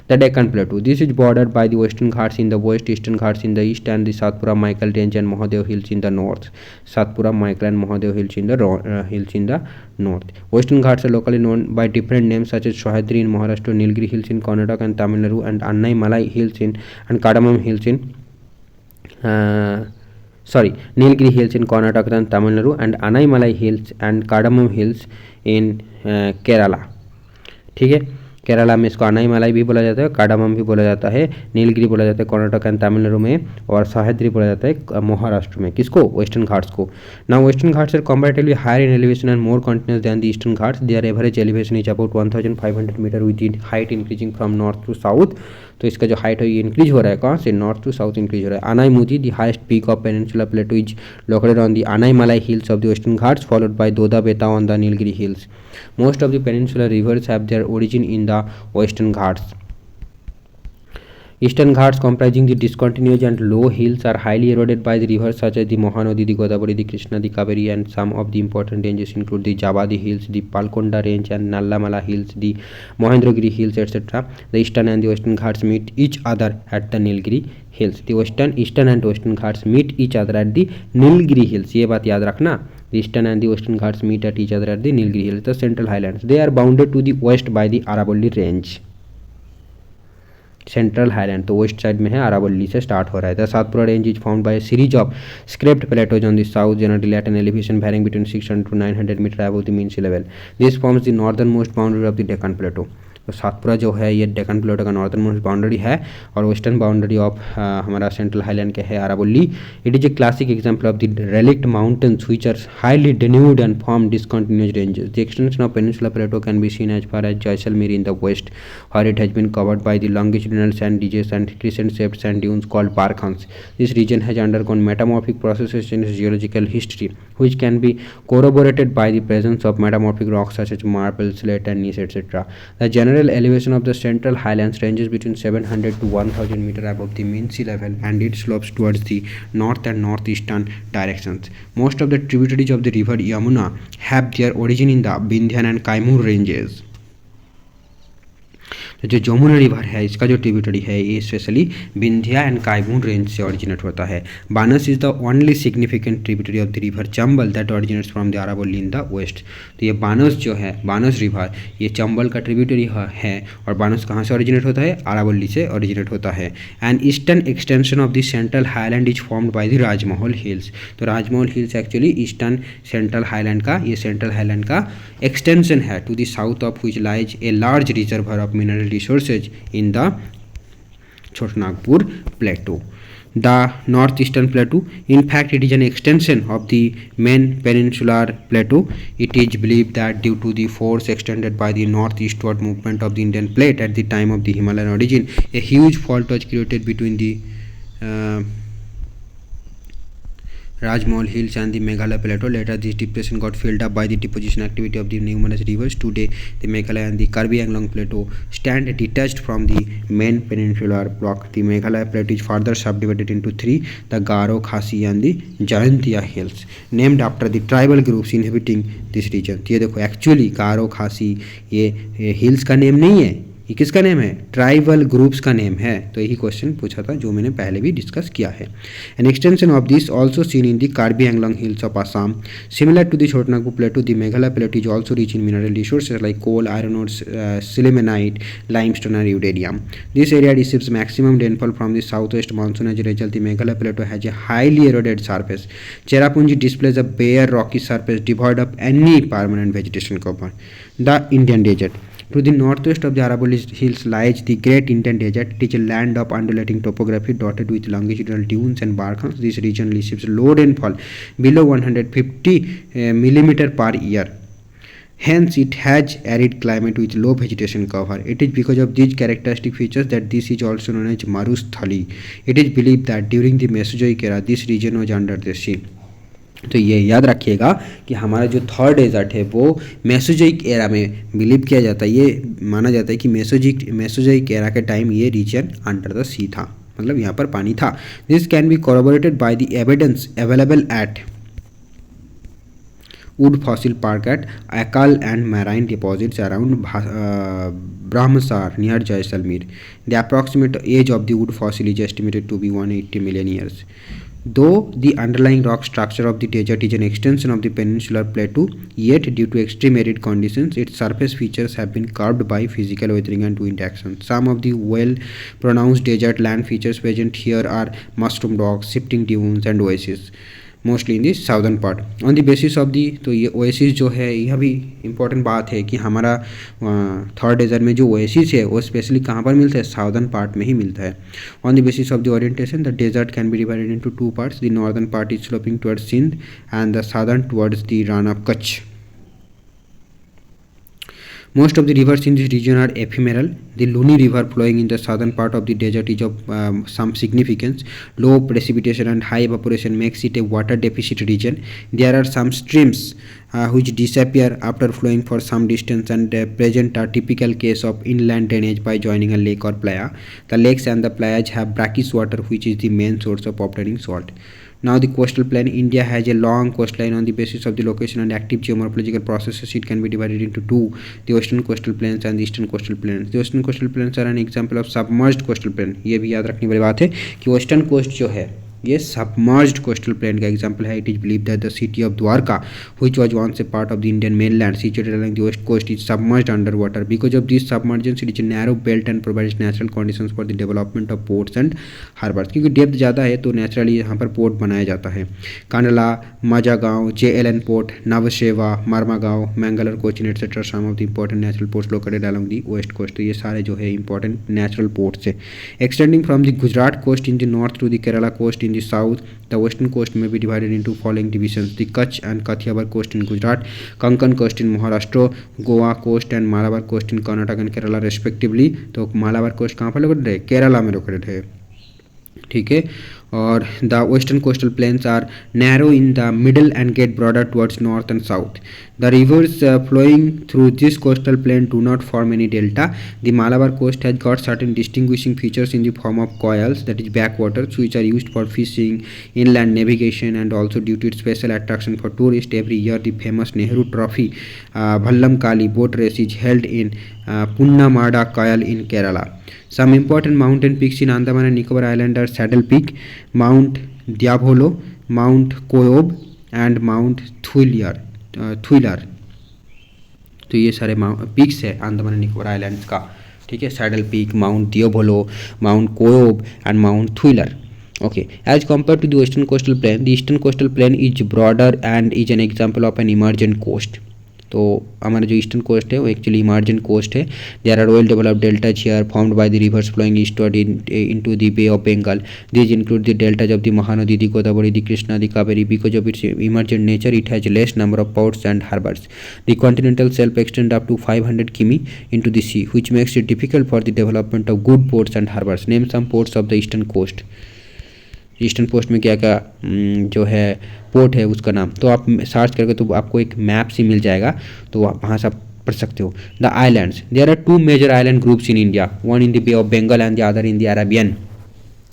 The Deccan Plateau. This is bordered by the Western Ghats in the west, Eastern Ghats in the east and the Satpura Michael Range and Mahadev Hills in the north. Satpura Michael and Mahadev Hills in the north. Western Ghats are locally known by different names such as Sahyadri in Maharashtra, Nilgiri Hills in Karnataka and Tamil Nadu, and Annai Malai Hills and Cardamom Hills in Nilgiri Hills in Karnataka and Tamil Nadu, and Annai Malai Hills and Cardamom Hills in Kerala. ठीक है, केरला में इसको अनाई मलाई भी बोला जाता है, cardamom भी बोला जाता है, नीलगिरी बोला जाता है कर्नाटक एंड तमिलनाडु में, और सह्याद्री बोला जाता है महाराष्ट्र में. किसको? वेस्टर्न घाट्स को. Now Western Ghats are comparatively higher in elevation and more continuous than the Eastern Ghats. Their average elevation is about 1500 metre with the height increasing from north to south. तो इसका जो हाइट है ये इंक्रीज हो रहा है, कहाँ से? नॉर्थ टू साउथ इंक्रीज हो रहा है. Anai Mudi the highest peak of peninsula plateau is located on the Anai Malai hills of the western Ghats followed by Doda Betta on the Nilgiri hills. Most of the peninsular rivers have their origin in the Western Ghats. Eastern Ghats, comprising the discontinuous and low hills, are highly eroded by the rivers such as the Mahanadi, the Godavari, the Krishna, the Kaveri, and some of the important ranges include the Javadi Hills, the Palkonda Range, and Nallamala Hills, the Mohendragiri Hills, etc. The Eastern and the Western Ghats meet each other at the Nilgiri Hills. The Eastern and Western Ghats meet each other at the Nilgiri Hills. ये बात याद रखना. The Eastern and the Western Ghats meet at each other at the Nilgiri Hills, the Central Highlands. They are bounded to the west by the Aravalli Range. Central highland तो west side में है, अरावली से start हो रहा है. The Satpura range is found by series of scraped plateaus on the south, generally at an elevation varying between 600 to 900 metre above the mean sea level. This forms the northern most boundary of the Deccan plateau. तो सातपुरा जो है ये डेक्कन प्लेटो का northern most boundary है, और western boundary of हमारा central highland के है Aravalli. It is a classic example of the relict mountains which are highly denuded and form discontinuous ranges. The extension of peninsula plateau can be seen as far as Jaisalmer in the west, where it has been covered by the longitudinal sand ridges and crescent shaped sand dunes called barkhans. This region has undergone metamorphic processes in its geological history, which can be corroborated by the presence of metamorphic rocks such as marble, slate, and gneiss, etc. The general elevation of the central highlands ranges between 700 to 1000 meter above the mean sea level, and it slopes towards the north and northeastern directions. Most of the tributaries of the river Yamuna have their origin in the Vindhyan and Kaimur ranges. जो Jamuna river है इसका जो tributary है ये specially Vindhya and Kaimur range से originate होता है. Banas is the only significant tributary of the river Chambal that originates from the Aravalli in the west. तो ये बानस जो है, बानस रिवर ये चंबल का ट्रिब्यूटरी है, और बानस कहाँ से ऑरिजिनेट होता है? अरावली से ऑरिजिनेट होता है. And eastern extension of the central highland is formed by the Rajmahal hills. तो Rajmahal hills actually eastern central highland का, ये सेंट्रल हाईलैंड का एक्सटेंशन है, to the south of which lies a large reservoir of mineral resources in the Chotnagpur Plateau. The northeastern plateau, in fact, it is an extension of the main peninsular plateau. It is believed that due to the force extended by the northeastward movement of the Indian plate at the time of the Himalayan origin, a huge fault was created between the Rajmahal Hills and the Meghalaya Plateau. Later, this depression got filled up by the deposition activity of the numerous rivers. Today, the Meghalaya and the Karbi Anglong Plateau stand detached from the main peninsular block. The Meghalaya Plateau is further subdivided into three: the Garo, Khasi, and the Jayantia Hills, named after the tribal groups inhabiting this region. ये देखो actually गारो खासी ये hills का name नहीं है, ये किसका name है? ट्राइबल ग्रुप्स का नेम है. तो यही क्वेश्चन पूछा था जो मैंने पहले भी डिस्कस किया है. An extension of this also seen in the Karbi Anglong hills of Assam. Similar to the Chhotanagpur plateau, the Meghalaya plateau is also rich in mineral resources like coal, iron ore, sillimanite, limestone and uranium. This area receives maximum rainfall from the south west monsoon. As a result, the Meghalaya plateau has a highly eroded surface. Cherrapunji displays a bare rocky surface devoid of any permanent vegetation cover. The Indian Desert. To the northwest of the Aravalli Hills lies the Great Indian Desert. It is a land of undulating topography dotted with longitudinal dunes and barkhans. This region receives low rainfall below 150 millimeter per year. Hence, it has arid climate with low vegetation cover. It is because of these characteristic features that this is also known as Marusthali. It is believed that during the Mesozoic era, this region was under the sea. तो ये याद रखिएगा कि हमारा जो third desert है वो Mesozoic era में बिलीव किया जाता है, ये माना जाता है कि मेसोजोइक एरा के टाइम ये रीजन अंडर द सी था, मतलब यहाँ पर पानी था. This can be corroborated by the evidence available at wood fossil park at Akal and marine deposits around Brahmasar near Jaisalmer. The approximate age of the wood fossil is estimated to be 180 million years. Though the underlying rock structure of the desert is an extension of the peninsular plateau, yet due to extreme arid conditions, its surface features have been carved by physical weathering and wind action. Some of the well-pronounced desert land features present here are mushroom rocks, shifting dunes, and oases. Mostly in the southern part on the basis of the. तो ये oasis जो है यह भी important बात है कि हमारा थर्ड डेजर्ट में जो ओएसिस है वो स्पेशली कहाँ पर मिलता है, साउदर्न पार्ट में ही मिलता है. On the basis of the orientation the desert can be divided into two parts. The northern part is sloping towards Sindh and the southern towards the Rann of Kutch. Most of the rivers in this region are ephemeral. The Luni River flowing in the southern part of the desert is of some significance. Low precipitation and high evaporation makes it a water deficit region. There are some streams which disappear after flowing for some distance and present a typical case of inland drainage by joining a lake or playa. The lakes and the playas have brackish water which is the main source of obtaining salt. Now the coastal plain. India has a long coastline. On the basis of the location and active geomorphological processes, it can be divided into two: the western coastal plains and the eastern coastal plains. The western coastal plains are an example of submerged coastal plain. ये भी याद रखने वाली बात है कि western coast जो है ये सबमर्ज्ड कोस्टल प्लेन का एग्जांपल है. It is believe that the city of Dwarka which was once a part of the Indian mainland situated along the west coast is submerged under water. Because of this submergence it is a narrow belt and provides natural conditions for the development of ports and harbours. क्योंकि depth ज़्यादा है तो naturally यहाँ पर port बनाया जाता है. Kandla, Mazagaon, JLN port, Nhava Sheva, Marmagao, Mangalore, Cochin etcetera some of the important natural ports located along the west coast. तो ये सारे जो है इंपॉर्टेंट नेचुरल पोर्ट्स है. Extending from the Gujarat coast in the north to the Kerala coast in the south. The western coast may be divided into following divisions: the Kutch and Kathiawar coast in Gujarat, Konkan coast in Maharashtra, Goa coast and Malabar coast in Karnataka and Kerala respectively. तो Malabar coast कहाँ पर located है, केरला में located है. ठीक है. और the western coastal plains are narrow in the middle and get broader towards north and south. The rivers flowing through this coastal plain do not form any delta. The Malabar coast has got certain distinguishing features in the form of kayals that is back waters which are used for fishing, inland navigation and also due to its special attraction for tourists. Every year the famous Nehru Trophy Bhallam Kali boat race is held in Punnamada Kayal in Kerala. Some important mountain peaks in Andaman and Nicobar Island are Saddle Peak, Mount Diabolo, Mount Koyob and Mount Thuilar. तो ये सारे peaks है Andaman and Nicobar islands का. ठीक है. Saddle peak, mount Diavolo, mount Koyob and mount Thuillier. Okay, as compared to the western coastal plain, the eastern coastal plain is broader and is an example of an emergent coast. तो हमारा जो eastern coast है वो actually emergent coast है. There are well developed deltas here formed by the rivers flowing eastward into the Bay of Bengal. These include the deltas of the Mahanadi, the Godavari, the Krishna, the Kaveri. Because of its emergent nature it has less number of ports and harbours. The continental shelf extend up to 500 किमी into the sea which makes it difficult for the development of good ports and harbours. Name some ports of the eastern coast. Eastern coast में क्या क्या जो है port है उसका नाम, तो आप सर्च करके तो आपको एक मैप से मिल जाएगा, तो आप वहाँ से आप पढ़ सकते हो. The islands. There are two major island groups in India, one in the Bay of Bengal and the other in the Arabian.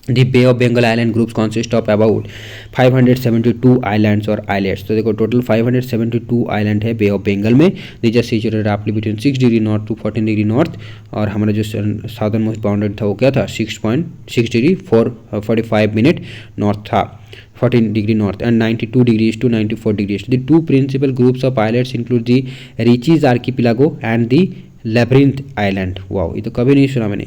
The Bay of Bengal island groups consist of about 572 islands or islets. तो देखो total 572 island है बे of Bengal में. These are situated roughly between 6 degree north to 14 degree north. और हमारा जो southern most bounded था वो क्या था, 6.6 डिग्री 45 मिनट नॉर्थ था, 14 degree north and 92 degrees to 94 degrees. The two principal groups of islands include the Ritchie's Archipelago and the Labyrinth Island. Wow, ये तो कभी नहीं सुना मैंने.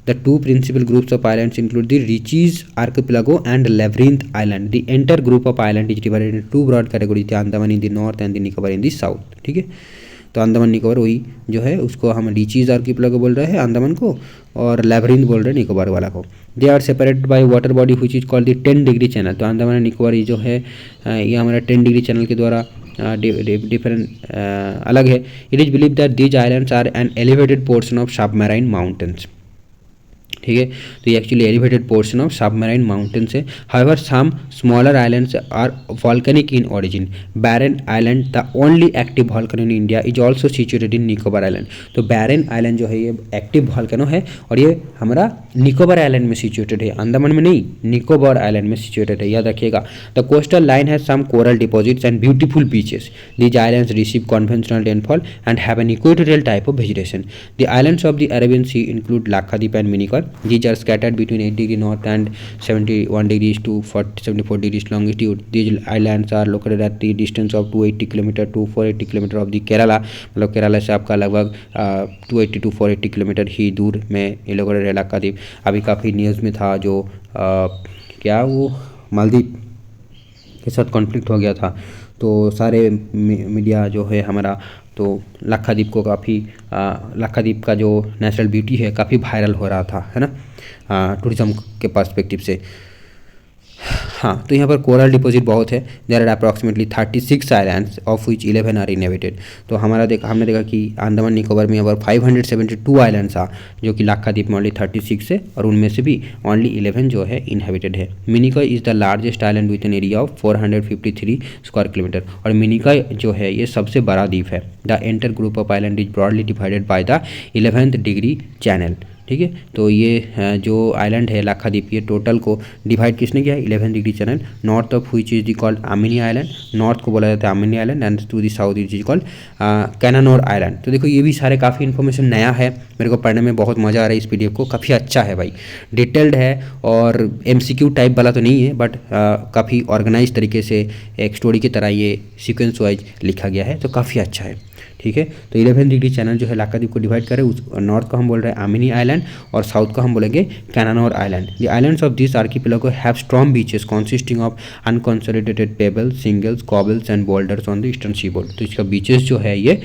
The two principal groups of islands include the Ritchie's archipelago and Labyrinth Island. The entire group of island is divided into two broad categories: the Andaman in the north and the Nicobar in the south. ठीक है. तो अंडमान निकोबार वही जो है उसको हम reaches archipelago बोल रहे हैं अंडमान को, और लैब्रिंथ बोल रहे हैं निकोबार वाला को. They are separated by water body which is called the 10 degree channel. तो अंडमान एंड निकोबार ये जो है ये हमारा 10 डिग्री चैनल के द्वारा डिफरेंट अलग है। It is believe that these islands are an elevated portion of submarine mountains. ठीक है, तो ये actually elevated portion of submarine mountains है। However some smaller islands are volcanic in origin. Barren island the only active volcano in India is also situated in Nicobar island. तो Barren island जो है ये active volcano है और ये हमारा Nicobar island में सिचुएटेड है, अंडमान में नहीं, निकोबार आइलैंड में सिचुएटेड है, याद रखिएगा। The coastal line has some coral deposits and beautiful beaches. These islands receive conventional rainfall and have an equatorial type of vegetation. The islands of the Arabian sea include Lakshadweep and Minicoy. These are scattered between 8 degrees north and 71 degrees to 74 degrees longitude. These islands are located at the distance of 280 km to 480 km of the Kerala। मतलब केरला से आपका लगभग 280 to 480 kilometre ही दूर में ये located है लाक्षाद्वीप। अभी काफ़ी न्यूज़ में था जो क्या वो मालदीव के साथ कॉन्फ्लिक्ट हो गया था, तो सारे मीडिया जो है हमारा तो लाक्षाद्वीप को काफ़ी लाक्षाद्वीप का जो नेचुरल ब्यूटी है काफ़ी वायरल हो रहा था, है ना, टूरिज़्म के पर्सपेक्टिव से। हाँ, तो यहाँ पर कोरल डिपॉजिट बहुत है। There are approximately 36 islands of which 11 are inhabited. तो हमने देखा कि अंडमान निकोबार में यहाँ पर 572 आइलैंड्स आ जो कि लाक्षाद्वीप में ओनली 36 है और उनमें से भी ओनली 11 जो है इनहेबिटेड है। Minicoy is the largest island with an area of 453 square kilometre. और मिनिकॉय जो है ये सबसे बड़ा द्वीप है। The enter group of island is broadly divided by the 11th degree channel. ठीक है, तो ये जो आइलैंड है लाक्षाद्वीप ये टोटल को डिवाइड किसने किया है, 11 degree channel. North of which is called Amini island, north को बोला जाता है Amini island, and to the south is called Cannanore island. तो देखो ये भी सारे काफ़ी इन्फॉर्मेशन नया है, मेरे को पढ़ने में बहुत मज़ा आ रहा है। इस पीडीएफ को काफ़ी अच्छा है भाई, डिटेल्ड है और एमसीक्यू टाइप वाला तो नहीं है, बट काफ़ी ऑर्गेनाइज तरीके से एक स्टोरी की तरह ये सीक्वेंस वाइज लिखा गया है, तो काफ़ी अच्छा है। ठीक है, तो 11 डिग्री चैनल जो है लाक्षाद्वीप को डिवाइड करे, उस नॉर्थ को हम बोल रहे हैं आमिनी आइलैंड और साउथ को हम बोलेंगे Cannanore island. The islands of this archipelago have strong beaches consisting of unconsolidated pebbles, singles, cobbles and boulders on the eastern seaboard. तो इसका बीचेस जो है ये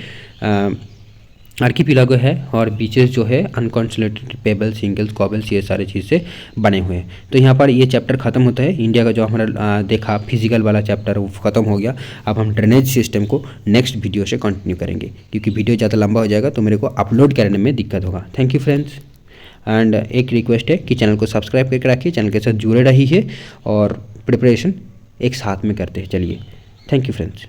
आर्किपेलागो है और बीचेस जो है अनकंसोलिडेटेड पेबल्स, सिंगल्स, कॉबल्स ये सारे चीज़ से बने हुए हैं। तो यहाँ पर ये चैप्टर खत्म होता है। इंडिया का जो हमारा देखा फिजिकल वाला चैप्टर वो खत्म हो गया। अब हम ड्रेनेज सिस्टम को नेक्स्ट वीडियो से कंटिन्यू करेंगे, क्योंकि वीडियो ज़्यादा लंबा हो जाएगा तो मेरे को अपलोड करने में दिक्कत होगा। थैंक यू फ्रेंड्स, एंड एक रिक्वेस्ट है कि चैनल को सब्सक्राइब करके रखिए, चैनल के साथ जुड़े रहिए और प्रिपरेशन एक साथ में करते हैं। चलिए, थैंक यू फ्रेंड्स।